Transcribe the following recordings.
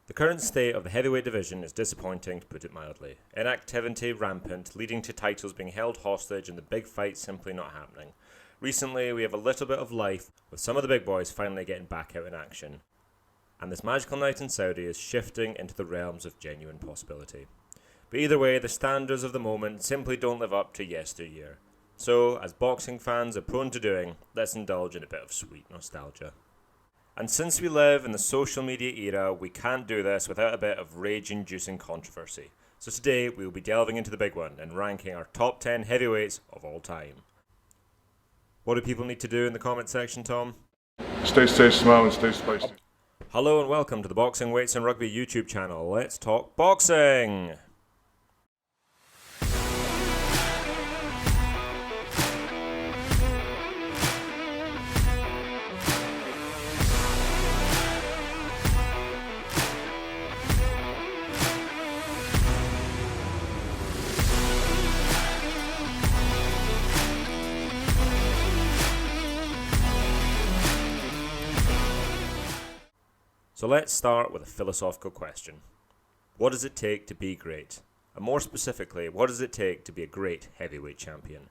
The current state of the heavyweight division is disappointing, to put it mildly. Inactivity rampant, leading to titles being held hostage and the big fight simply not happening. Recently, we have a little bit of life, with some of the big boys finally getting back out in action. And this magical night in Saudi is shifting into the realms of genuine possibility. But either way, the standards of the moment simply don't live up to yesteryear. So, as boxing fans are prone to doing, let's indulge in a bit of sweet nostalgia. And since we live in the social media era, we can't do this without a bit of rage-inducing controversy. So today, we will be delving into the big one and ranking our top 10 heavyweights of all time. What do people need to do in the comment section, Tom? Stay small and stay spicy. Hello and welcome to the Boxing Weights and Rugby YouTube channel. Let's talk boxing! So let's start with a philosophical question. What does it take to be great? And more specifically, what does it take to be a great heavyweight champion?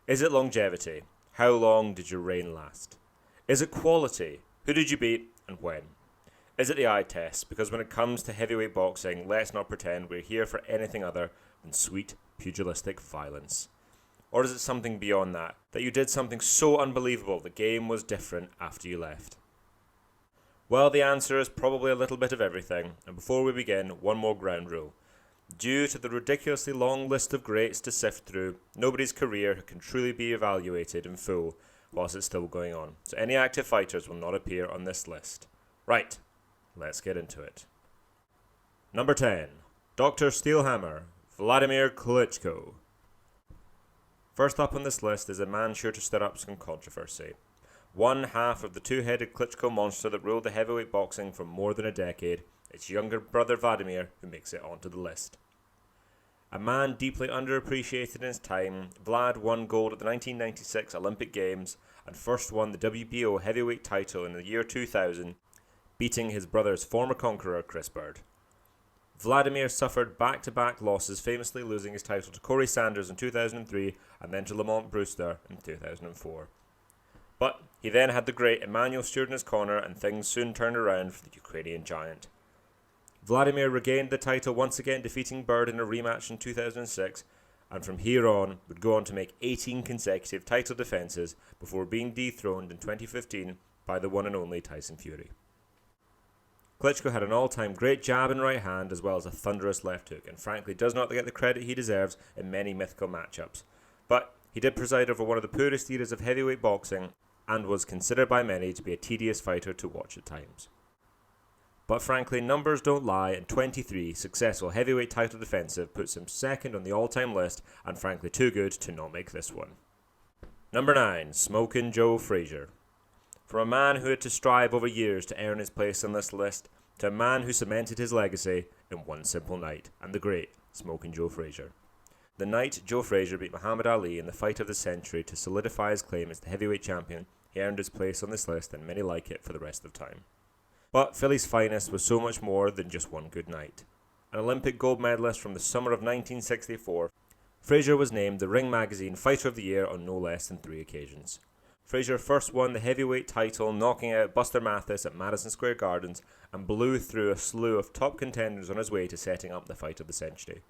Is it longevity? How long did your reign last? Is it quality? Who did you beat and when? Is it the eye test? Because when it comes to heavyweight boxing, let's not pretend we're here for anything other than sweet, pugilistic violence. Or is it something beyond that you did something so unbelievable the game was different after you left? Well, the answer is probably a little bit of everything, and before we begin, one more ground rule. Due to the ridiculously long list of greats to sift through, nobody's career can truly be evaluated in full whilst it's still going on, so any active fighters will not appear on this list. Right, let's get into it. Number 10. Dr. Steelhammer, Vladimir Klitschko. First up on this list is a man sure to stir up some controversy. One half of the two-headed Klitschko monster that ruled the heavyweight boxing for more than a decade, its younger brother Vladimir, who makes it onto the list. A man deeply underappreciated in his time, Vlad won gold at the 1996 Olympic Games and first won the WBO heavyweight title in the year 2000, beating his brother's former conqueror Chris Bird. Vladimir suffered back-to-back losses, famously losing his title to Corey Sanders in 2003 and then to Lamont Brewster in 2004. But he then had the great Emmanuel Stewart in his corner and things soon turned around for the Ukrainian giant. Vladimir regained the title once again, defeating Bird in a rematch in 2006, and from here on would go on to make 18 consecutive title defences before being dethroned in 2015 by the one and only Tyson Fury. Klitschko had an all-time great jab and right hand as well as a thunderous left hook, and frankly does not get the credit he deserves in many mythical matchups. But he did preside over one of the poorest eras of heavyweight boxing and was considered by many to be a tedious fighter to watch at times. But frankly, numbers don't lie, and 23 successful heavyweight title defensive puts him second on the all-time list, and frankly too good to not make this one. Number 9, Smokin' Joe Frazier. From a man who had to strive over years to earn his place on this list, to a man who cemented his legacy in one simple night, and the great Smokin' Joe Frazier. The night Joe Frazier beat Muhammad Ali in the fight of the century to solidify his claim as the heavyweight champion, he earned his place on this list and many like it for the rest of time. But Philly's finest was so much more than just one good night. An Olympic gold medalist from the summer of 1964, Frazier was named the Ring Magazine Fighter of the Year on no less than 3 occasions. Frazier first won the heavyweight title, knocking out Buster Mathis at Madison Square Gardens, and blew through a slew of top contenders on his way to setting up the fight of the century.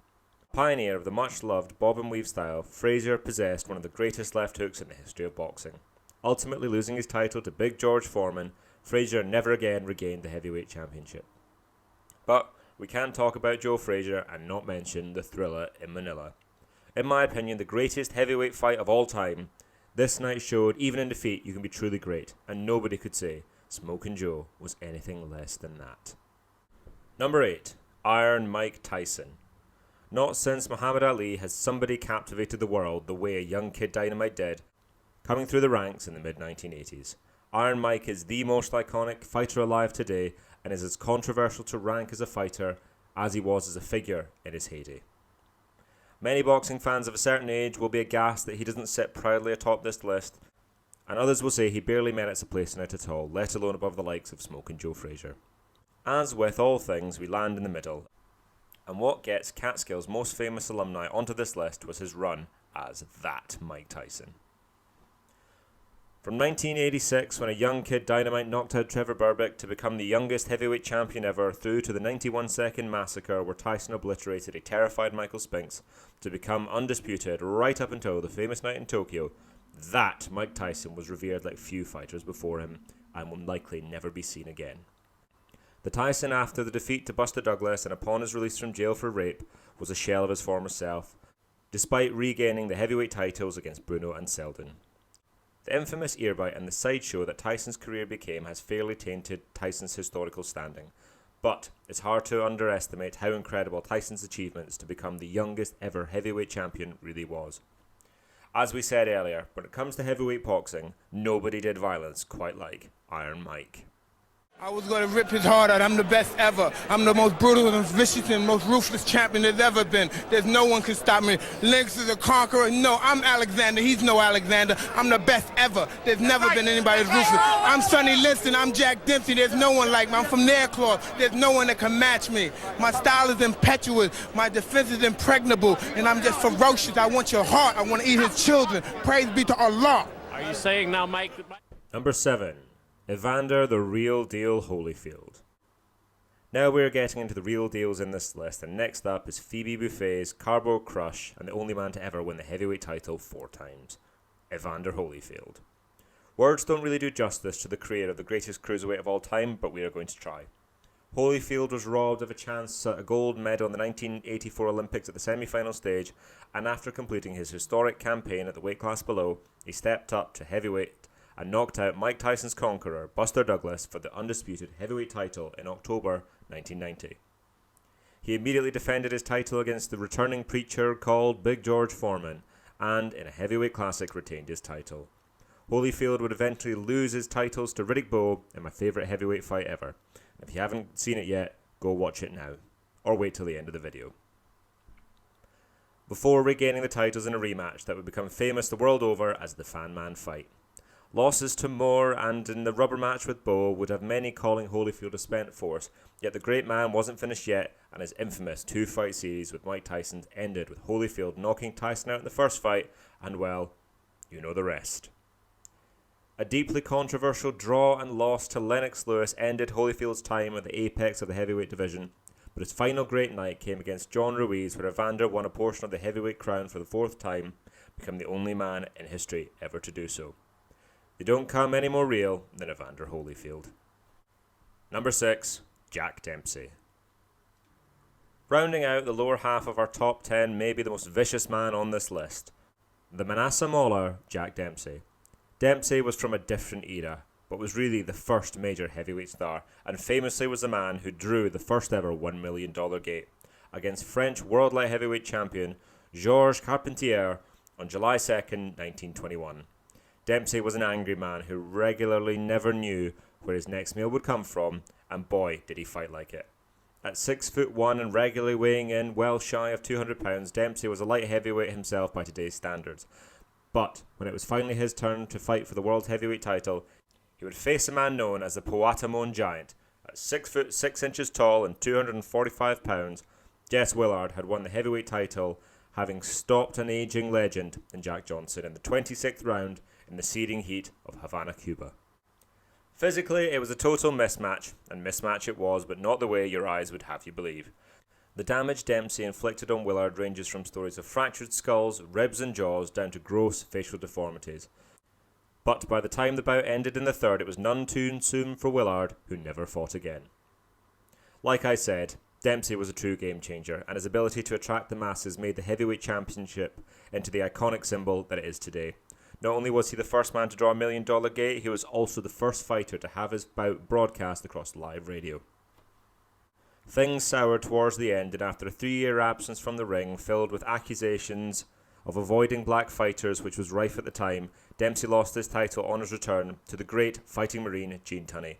Pioneer of the much-loved bob and weave style, Frazier possessed one of the greatest left hooks in the history of boxing. Ultimately losing his title to Big George Foreman, Frazier never again regained the heavyweight championship. But we can't talk about Joe Frazier and not mention the thriller in Manila. In my opinion, the greatest heavyweight fight of all time, this night showed even in defeat you can be truly great, and nobody could say Smokin' Joe was anything less than that. Number 8, Iron Mike Tyson. Not since Muhammad Ali has somebody captivated the world the way a young kid Dynamite did, coming through the ranks in the mid-1980s. Iron Mike is the most iconic fighter alive today and is as controversial to rank as a fighter as he was as a figure in his heyday. Many boxing fans of a certain age will be aghast that he doesn't sit proudly atop this list, and others will say he barely merits a place in it at all, let alone above the likes of Smokin' Joe Frazier. As with all things, we land in the middle, and what gets Catskill's most famous alumni onto this list was his run as that Mike Tyson. From 1986, when a young kid Dynamite knocked out Trevor Berbick to become the youngest heavyweight champion ever, through to the 91-second massacre where Tyson obliterated a terrified Michael Spinks to become undisputed right up until the famous night in Tokyo, that Mike Tyson was revered like few fighters before him and will likely never be seen again. The Tyson after the defeat to Buster Douglas and upon his release from jail for rape was a shell of his former self, despite regaining the heavyweight titles against Bruno and Selden. The infamous earbite and the sideshow that Tyson's career became has fairly tainted Tyson's historical standing, but it's hard to underestimate how incredible Tyson's achievements to become the youngest ever heavyweight champion really was. As we said earlier, when it comes to heavyweight boxing, nobody did violence quite like Iron Mike. I was going to rip his heart out. I'm the best ever. I'm the most brutal and vicious and most ruthless champion there's ever been. There's no one can stop me. Lennox is a conqueror. No, I'm Alexander. He's no Alexander. I'm the best ever. There's never been anybody as ruthless. I'm Sonny Liston. I'm Jack Dempsey. There's no one like me. I'm from Nairclaw. There's no one that can match me. My style is impetuous. My defense is impregnable. And I'm just ferocious. I want your heart. I want to eat his children. Praise be to Allah. Are you saying now, Mike? Number 7. Evander the Real Deal Holyfield. Now we're getting into the real deals in this list, and next up is Phoebe Buffet's Carbo Crush and the only man to ever win the heavyweight title 4 times, Evander Holyfield. Words don't really do justice to the career of the greatest cruiserweight of all time, but we are going to try. Holyfield was robbed of a chance at a gold medal in the 1984 Olympics at the semi-final stage, and after completing his historic campaign at the weight class below, he stepped up to heavyweight and knocked out Mike Tyson's conqueror, Buster Douglas, for the undisputed heavyweight title in October 1990. He immediately defended his title against the returning preacher called Big George Foreman, and in a heavyweight classic retained his title. Holyfield would eventually lose his titles to Riddick Bowe in my favourite heavyweight fight ever. If you haven't seen it yet, go watch it now, or wait till the end of the video. Before regaining the titles in a rematch that would become famous the world over as the Fan Man fight. Losses to Moore and in the rubber match with Bowe would have many calling Holyfield a spent force, yet the great man wasn't finished yet, and his infamous 2-fight series with Mike Tyson ended with Holyfield knocking Tyson out in the first fight, and well, you know the rest. A deeply controversial draw and loss to Lennox Lewis ended Holyfield's time at the apex of the heavyweight division, but his final great night came against John Ruiz, where Evander won a portion of the heavyweight crown for the 4th time, becoming the only man in history ever to do so. They don't come any more real than Evander Holyfield. Number 6, Jack Dempsey. Rounding out the lower half of our top 10 may be the most vicious man on this list, the Manassa Mauler, Jack Dempsey. Dempsey was from a different era, but was really the first major heavyweight star, and famously was the man who drew the first ever $1 million gate against French world light heavyweight champion Georges Carpentier on July 2nd, 1921. Dempsey was an angry man who regularly never knew where his next meal would come from, and boy did he fight like it. At 6'1" and regularly weighing in well shy of 200 pounds, Dempsey was a light heavyweight himself by today's standards. But when it was finally his turn to fight for the world heavyweight title, he would face a man known as the Poatamon Giant. At 6 foot 6 inches tall and 245 pounds, Jess Willard had won the heavyweight title, having stopped an aging legend in Jack Johnson in the 26th round in the seeding heat of Havana, Cuba. Physically, it was a total mismatch, and mismatch it was, but not the way your eyes would have you believe. The damage Dempsey inflicted on Willard ranges from stories of fractured skulls, ribs and jaws, down to gross facial deformities. But by the time the bout ended in the 3rd, it was none too soon for Willard, who never fought again. Like I said, Dempsey was a true game changer, and his ability to attract the masses made the heavyweight championship into the iconic symbol that it is today. Not only was he the first man to draw $1 million gate, he was also the first fighter to have his bout broadcast across live radio. Things soured towards the end, and after a 3-year absence from the ring, filled with accusations of avoiding black fighters, which was rife at the time, Dempsey lost his title on his return to the great fighting marine Gene Tunney.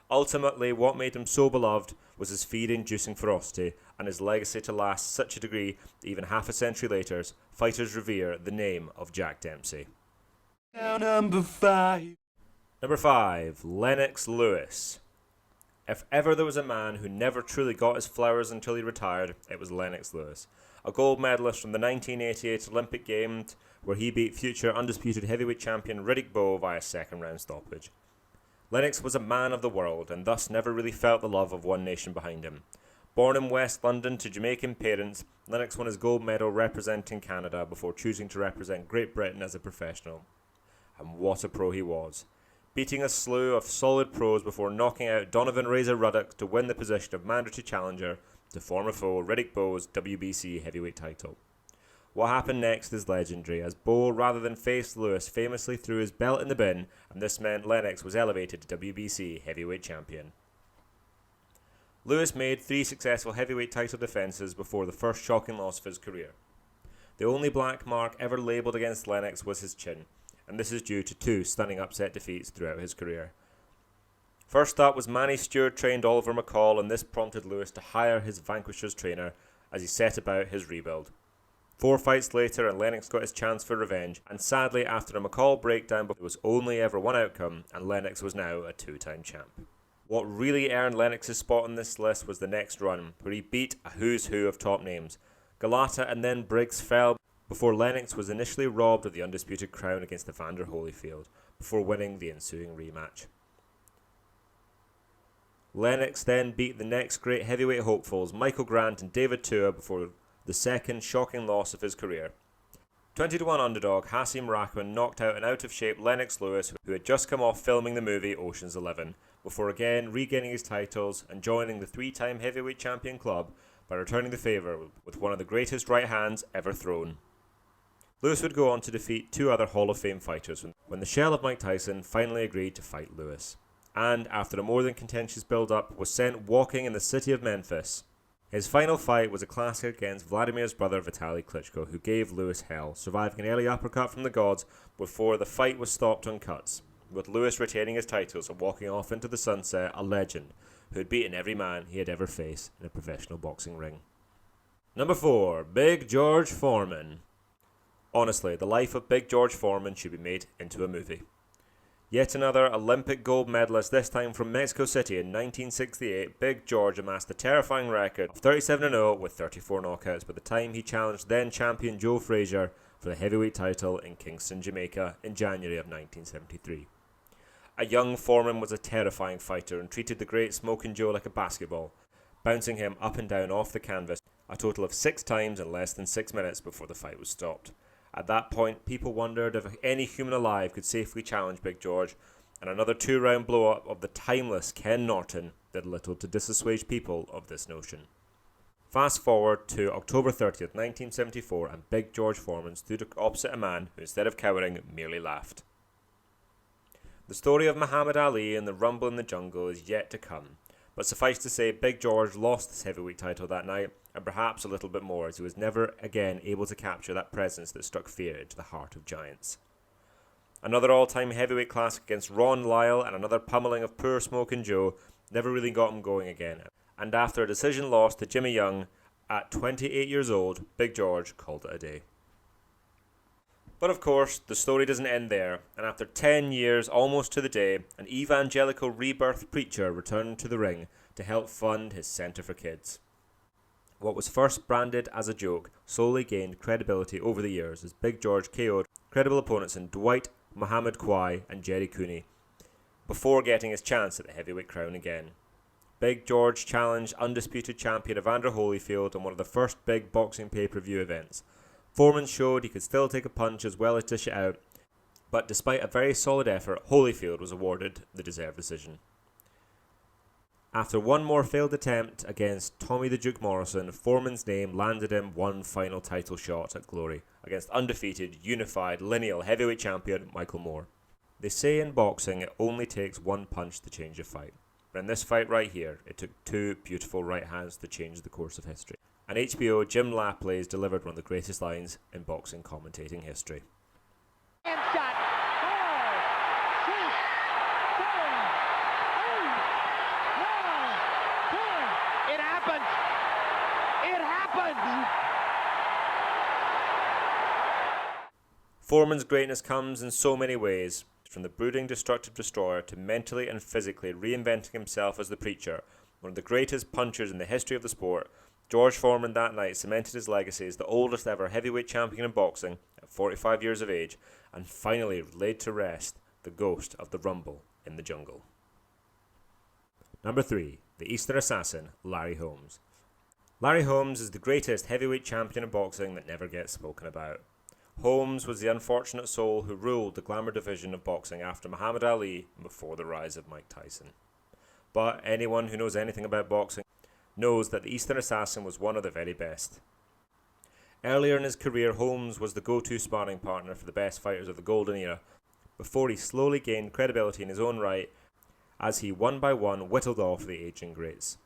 Ultimately, what made him so beloved was his fear-inducing ferocity, and his legacy to last such a degree that even half a century later, fighters revere the name of Jack Dempsey. Now number 5. Number 5, Lennox Lewis. If ever there was a man who never truly got his flowers until he retired, it was Lennox Lewis, a gold medalist from the 1988 Olympic Games, where he beat future undisputed heavyweight champion Riddick Bowe via second-round stoppage. Lennox was a man of the world, and thus never really felt the love of one nation behind him. Born in West London to Jamaican parents, Lennox won his gold medal representing Canada before choosing to represent Great Britain as a professional. And what a pro he was, beating a slew of solid pros before knocking out Donovan Razor Ruddock to win the position of mandatory challenger to former foe Riddick Bowe's WBC heavyweight title. What happened next is legendary, as Bowe, rather than face Lewis, famously threw his belt in the bin, and this meant Lennox was elevated to WBC heavyweight champion. Lewis made 3 successful heavyweight title defences before the first shocking loss of his career. The only black mark ever labelled against Lennox was his chin, and this is due to 2 stunning upset defeats throughout his career. First up was Manny Stewart-trained Oliver McCall, and this prompted Lewis to hire his vanquisher's trainer as he set about his rebuild. 4 fights later, and Lennox got his chance for revenge, and sadly, after a McCall breakdown, there was only ever one outcome, and Lennox was now a 2-time champ. What really earned Lennox's spot on this list was the next run, where he beat a who's who of top names. Galata and then Briggs fell before Lennox was initially robbed of the undisputed crown against Evander Holyfield, before winning the ensuing rematch. Lennox then beat the next great heavyweight hopefuls, Michael Grant and David Tua, before the second shocking loss of his career. 20-1 underdog Hasim Rahman knocked out an out-of-shape Lennox Lewis, who had just come off filming the movie Ocean's 11, before again regaining his titles and joining the 3-time heavyweight champion club by returning the favour with one of the greatest right hands ever thrown. Lewis would go on to defeat 2 other Hall of Fame fighters when the shell of Mike Tyson finally agreed to fight Lewis, and after a more than contentious build-up was sent walking in the city of Memphis. His final fight was a classic against Vladimir's brother Vitaly Klitschko, who gave Lewis hell, surviving an early uppercut from the gods before the fight was stopped on cuts, with Lewis retaining his titles and walking off into the sunset, a legend who had beaten every man he had ever faced in a professional boxing ring. Number 4, Big George Foreman. Honestly, the life of Big George Foreman should be made into a movie. Yet another Olympic gold medalist, this time from Mexico City in 1968, Big George amassed the terrifying record of 37-0 with 34 knockouts by the time he challenged then-champion Joe Frazier for the heavyweight title in Kingston, Jamaica in January of 1973. A young Foreman was a terrifying fighter and treated the great Smokin' Joe like a basketball, bouncing him up and down off the canvas a total of 6 times in less than 6 minutes before the fight was stopped. At that point, people wondered if any human alive could safely challenge Big George, and another 2-round blow-up of the timeless Ken Norton did little to dissuade people of this notion. Fast forward to October 30th, 1974, and Big George Foreman stood opposite a man who, instead of cowering, merely laughed. The story of Muhammad Ali and the Rumble in the Jungle is yet to come, but suffice to say, Big George lost his heavyweight title that night, and perhaps a little bit more, as he was never again able to capture that presence that struck fear into the heart of giants. Another all-time heavyweight classic against Ron Lyle and another pummeling of poor Smokin' Joe never really got him going again, and after a decision loss to Jimmy Young at 28 years old, Big George called it a day. But of course, the story doesn't end there, and after 10 years, almost to the day, an evangelical rebirth preacher returned to the ring to help fund his Centre for Kids. What was first branded as a joke slowly gained credibility over the years as Big George KO'd credible opponents in Dwight, Muhammad Kwai and Jerry Cooney, before getting his chance at the heavyweight crown again. Big George challenged undisputed champion Evander Holyfield on one of the first big boxing pay-per-view events. Foreman showed he could still take a punch as well as dish it out, but despite a very solid effort, Holyfield was awarded the deserved decision. After one more failed attempt against Tommy the Duke Morrison, Foreman's name landed him one final title shot at Glory against undefeated, unified, lineal heavyweight champion Michael Moore. They say in boxing it only takes one punch to change a fight, but in this fight right here, it took 2 beautiful right hands to change the course of history. And HBO Jim Laplace delivered one of the greatest lines in boxing commentating history. And shot. 4, 6, 7, 8, 9, 10. It happened. It happened. Foreman's greatness comes in so many ways. from the brooding, destructive destroyer to mentally and physically reinventing himself as the preacher, one of the greatest punchers in the history of the sport, George Foreman that night cemented his legacy as the oldest ever heavyweight champion in boxing at 45 years of age, and finally laid to rest the ghost of the Rumble in the jungle. Number 3. The Eastern Assassin, Larry Holmes. Larry Holmes is the greatest heavyweight champion in boxing that never gets spoken about. Holmes was the unfortunate soul who ruled the glamour division of boxing after Muhammad Ali and before the rise of Mike Tyson. But anyone who knows anything about boxing knows that the Eastern Assassin was one of the very best. Earlier in his career, Holmes was the go-to sparring partner for the best fighters of the golden era, before he slowly gained credibility in his own right as he one by one whittled off the ancient greats.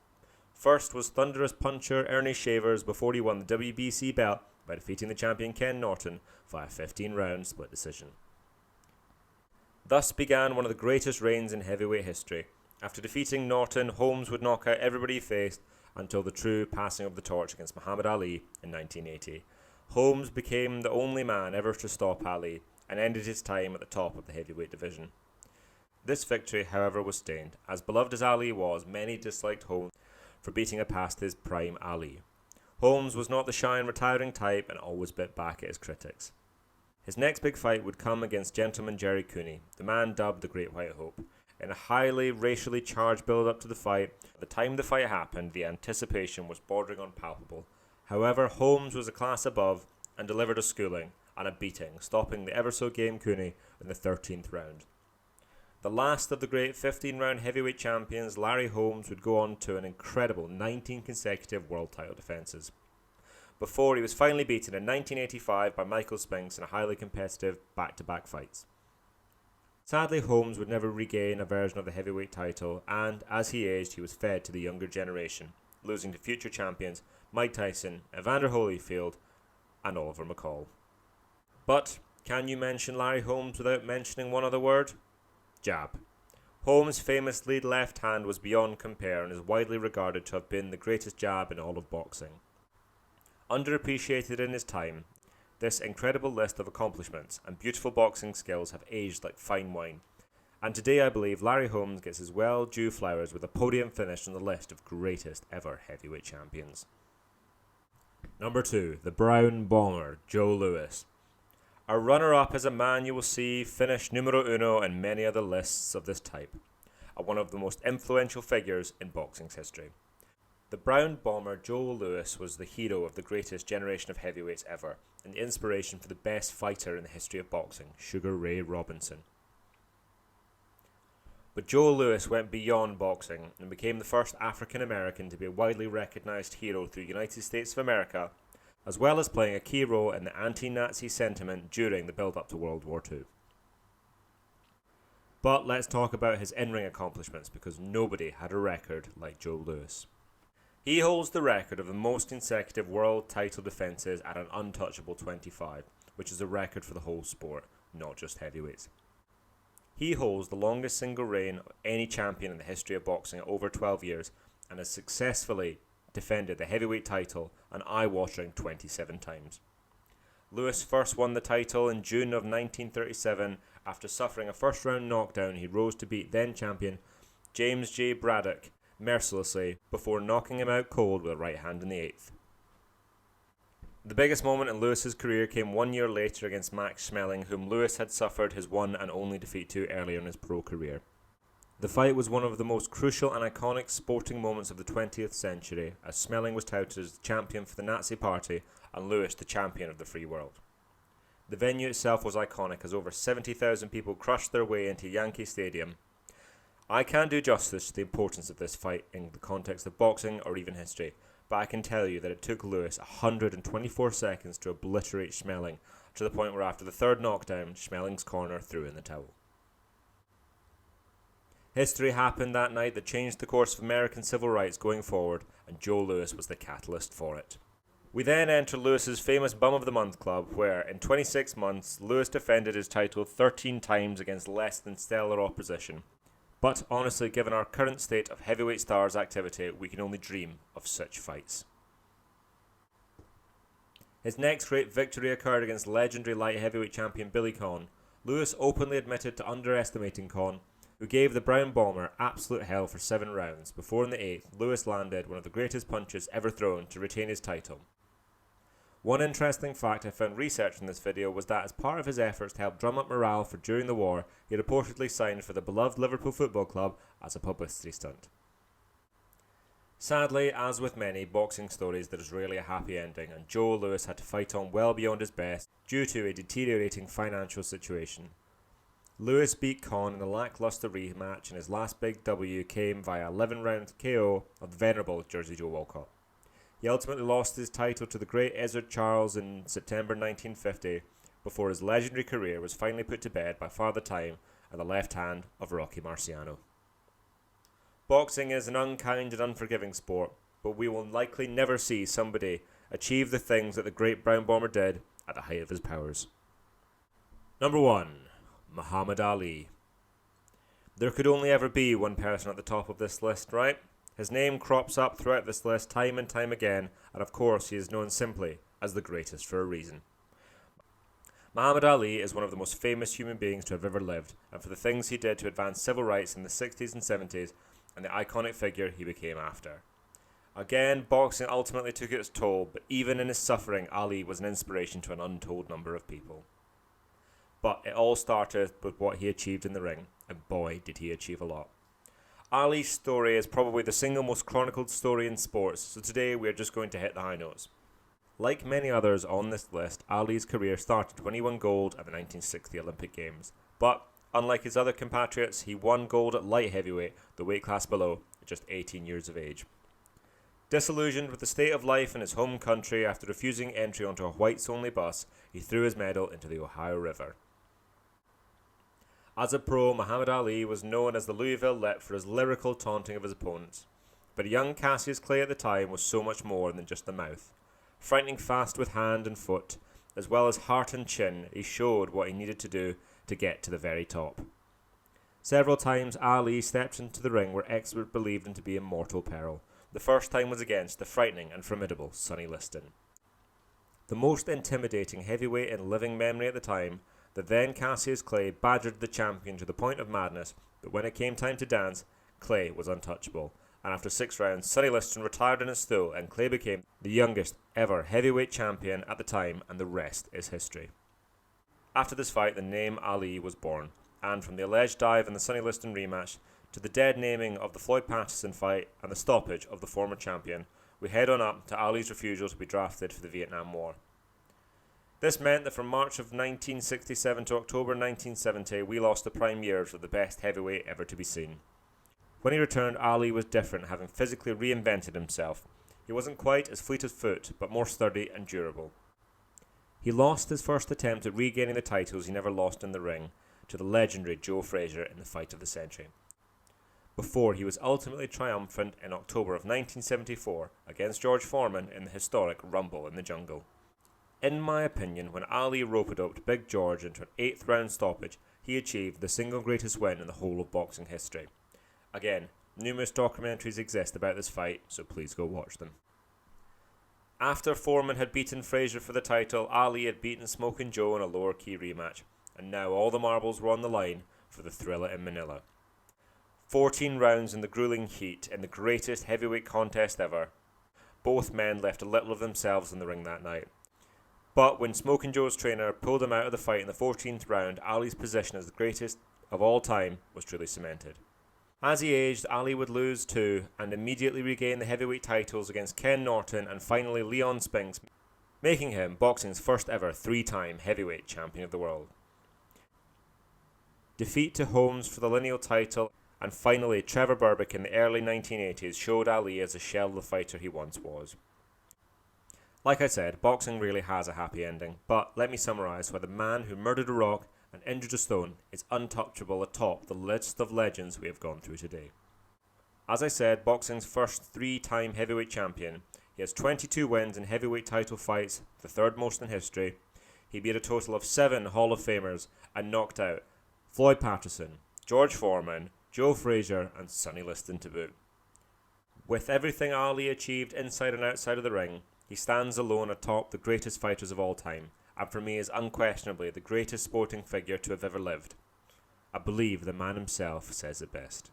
First was thunderous puncher Ernie Shavers before he won the WBC belt by defeating the champion Ken Norton via 15-round split decision. Thus began one of the greatest reigns in heavyweight history. After defeating Norton, Holmes would knock out everybody he faced until the true passing of the torch against Muhammad Ali in 1980. Holmes became the only man ever to stop Ali and ended his time at the top of the heavyweight division. This victory, however, was stained. As beloved as Ali was, many disliked Holmes for beating a past his prime Ali. Holmes was not the shy and retiring type and always bit back at his critics. His next big fight would come against gentleman Jerry Cooney, the man dubbed the Great White Hope. In a highly racially charged build-up to the fight, at the time the fight happened, the anticipation was bordering on palpable. However, Holmes was a class above and delivered a schooling and a beating, stopping the ever-so-game Cooney in the 13th round. The last of the great 15-round heavyweight champions, Larry Holmes would go on to an incredible 19 consecutive world title defences, before he was finally beaten in 1985 by Michael Spinks in a highly competitive back-to-back fights. Sadly, Holmes would never regain a version of the heavyweight title, and as he aged, he was fed to the younger generation, losing to future champions Mike Tyson, Evander Holyfield, and Oliver McCall. But can you mention Larry Holmes without mentioning one other word? Jab. Holmes' famous lead left hand was beyond compare and is widely regarded to have been the greatest jab in all of boxing. Underappreciated in his time, this incredible list of accomplishments and beautiful boxing skills have aged like fine wine, and today I believe Larry Holmes gets his well-due flowers with a podium finish on the list of greatest ever heavyweight champions. Number 2, the Brown Bomber, Joe Louis. Our runner-up is a man you will see finish numero uno in many other lists of this type, and one of the most influential figures in boxing's history. The Brown Bomber Joe Louis was the hero of the greatest generation of heavyweights ever, and the inspiration for the best fighter in the history of boxing, Sugar Ray Robinson. But Joe Louis went beyond boxing and became the first African American to be a widely recognized hero through the United States of America, as well as playing a key role in the anti-Nazi sentiment during the build-up to World War II. But let's talk about his in-ring accomplishments, because nobody had a record like Joe Louis. He holds the record of the most consecutive world title defences at an untouchable 25, which is a record for the whole sport, not just heavyweights. He holds the longest single reign of any champion in the history of boxing at over 12 years, and has successfully defended the heavyweight title an eye-watering 27 times. Louis first won the title in June of 1937. After suffering a first-round knockdown, he rose to beat then-champion James J. Braddock mercilessly before knocking him out cold with a right hand in the 8th. The biggest moment in Lewis's career came 1 year later against Max Schmeling, whom Lewis had suffered his one and only defeat to earlier in his pro career. The fight was one of the most crucial and iconic sporting moments of the 20th century, as Schmeling was touted as the champion for the Nazi Party and Lewis the champion of the free world. The venue itself was iconic, as over 70,000 people crushed their way into Yankee Stadium. I can't do justice to the importance of this fight in the context of boxing or even history, but I can tell you that it took Lewis 124 seconds to obliterate Schmeling, to the point where after the third knockdown, Schmeling's corner threw in the towel. History happened that night that changed the course of American civil rights going forward, and Joe Louis was the catalyst for it. We then enter Lewis's famous Bum of the Month club, where in 26 months, Louis defended his title 13 times against less than stellar opposition. But honestly, given our current state of heavyweight stars activity, we can only dream of such fights. His next great victory occurred against legendary light heavyweight champion Billy Conn. Lewis openly admitted to underestimating Conn, who gave the Brown Bomber absolute hell for 7 rounds, before in the 8th Lewis landed one of the greatest punches ever thrown to retain his title. One interesting fact I found researching this video was that as part of his efforts to help drum up morale for during the war, he reportedly signed for the beloved Liverpool Football Club as a publicity stunt. Sadly, as with many boxing stories, there is rarely a happy ending, and Joe Lewis had to fight on well beyond his best due to a deteriorating financial situation. Lewis beat Conn in a lacklustre rematch, and his last big W came via 11-round KO of the venerable Jersey Joe Walcott. He ultimately lost his title to the great Ezzard Charles in September 1950, before his legendary career was finally put to bed by Father Time and the left hand of Rocky Marciano. Boxing is an unkind and unforgiving sport, but we will likely never see somebody achieve the things that the great Brown Bomber did at the height of his powers. Number 1. Muhammad Ali. There could only ever be one person at the top of this list, right? His name crops up throughout this list time and time again, and of course he is known simply as the greatest for a reason. Muhammad Ali is one of the most famous human beings to have ever lived, and for the things he did to advance civil rights in the 60s and 70s, and the iconic figure he became after. Again, boxing ultimately took its toll, but even in his suffering, Ali was an inspiration to an untold number of people. But it all started with what he achieved in the ring, and boy did he achieve a lot. Ali's story is probably the single most chronicled story in sports, so today we are just going to hit the high notes. Like many others on this list, Ali's career started when he won gold at the 1960 Olympic Games, but unlike his other compatriots, he won gold at light heavyweight, the weight class below, at just 18 years of age. Disillusioned with the state of life in his home country after refusing entry onto a whites-only bus, he threw his medal into the Ohio River. As a pro, Muhammad Ali was known as the Louisville Lip for his lyrical taunting of his opponents, but young Cassius Clay at the time was so much more than just the mouth. Frightening fast with hand and foot, as well as heart and chin, he showed what he needed to do to get to the very top. Several times Ali stepped into the ring where experts believed him to be in mortal peril. The first time was against the frightening and formidable Sonny Liston. The most intimidating heavyweight in living memory at the time, the then Cassius Clay badgered the champion to the point of madness, but when it came time to dance, Clay was untouchable, and after 6 rounds, Sonny Liston retired in his stool and Clay became the youngest ever heavyweight champion at the time, and the rest is history. After this fight, the name Ali was born, and from the alleged dive in the Sonny Liston rematch to the dead naming of the Floyd Patterson fight and the stoppage of the former champion, we head on up to Ali's refusal to be drafted for the Vietnam War. This meant that from March of 1967 to October 1970, we lost the prime years of the best heavyweight ever to be seen. When he returned, Ali was different, having physically reinvented himself. He wasn't quite as fleet of foot, but more sturdy and durable. He lost his first attempt at regaining the titles he never lost in the ring to the legendary Joe Frazier in the fight of the century, before he was ultimately triumphant in October of 1974 against George Foreman in the historic Rumble in the Jungle. In my opinion, when Ali rope-a-doped Big George into an 8th round stoppage, he achieved the single greatest win in the whole of boxing history. Again, numerous documentaries exist about this fight, so please go watch them. After Foreman had beaten Frazier for the title, Ali had beaten Smokin' Joe in a lower key rematch, and now all the marbles were on the line for the thriller in Manila. 14 rounds in the grueling heat in the greatest heavyweight contest ever. Both men left a little of themselves in the ring that night. But when Smokin' Joe's trainer pulled him out of the fight in the 14th round, Ali's position as the greatest of all time was truly cemented. As he aged, Ali would lose too, and immediately regain the heavyweight titles against Ken Norton and finally Leon Spinks, making him boxing's first ever 3-time heavyweight champion of the world. Defeat to Holmes for the lineal title, and finally Trevor Berbick in the early 1980s showed Ali as a shell of the fighter he once was. Like I said, boxing really has a happy ending, but let me summarise why the man who murdered a rock and injured a stone is untouchable atop the list of legends we have gone through today. As I said, boxing's first 3-time heavyweight champion, he has 22 wins in heavyweight title fights, the third most in history. He beat a total of 7 Hall of Famers and knocked out Floyd Patterson, George Foreman, Joe Frazier and Sonny Liston to boot. With everything Ali achieved inside and outside of the ring, he stands alone atop the greatest fighters of all time, and for me is unquestionably the greatest sporting figure to have ever lived. I believe the man himself says it best.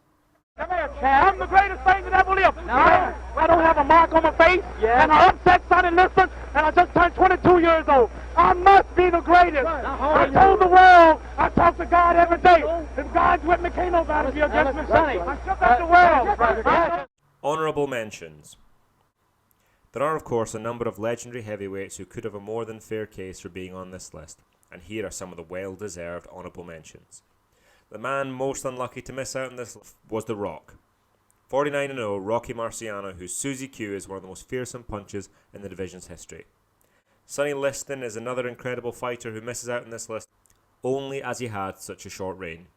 I'm the greatest thing that ever lived. No. I don't have a mark on my face, and I upset Sonny Liston, and I just turned 22 years old. I must be the greatest. I told the world, I talk to God every day. If God's with me, can't nobody be against me. I shook up the world. Honourable mentions. There are, of course, a number of legendary heavyweights who could have a more than fair case for being on this list, and here are some of the well-deserved honourable mentions. The man most unlucky to miss out on this was The Rock. 49-0 Rocky Marciano, whose Suzy Q is one of the most fearsome punches in the division's history. Sonny Liston is another incredible fighter who misses out on this list only as he had such a short reign.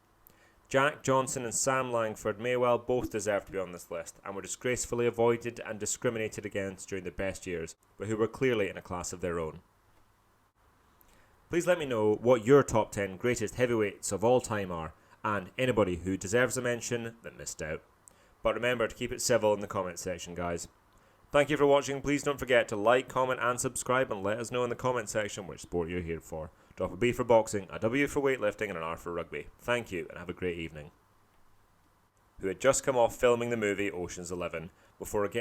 Jack Johnson and Sam Langford may well both deserve to be on this list and were disgracefully avoided and discriminated against during their best years, but who were clearly in a class of their own. Please let me know what your top 10 greatest heavyweights of all time are, and anybody who deserves a mention that missed out. But remember to keep it civil in the comment section, guys. Thank you for watching. Please don't forget to like, comment and subscribe, and let us know in the comment section which sport you're here for. Drop a B for boxing, a W for weightlifting and an R for rugby. Thank you and have a great evening. Who had just come off filming the movie Ocean's 11 before again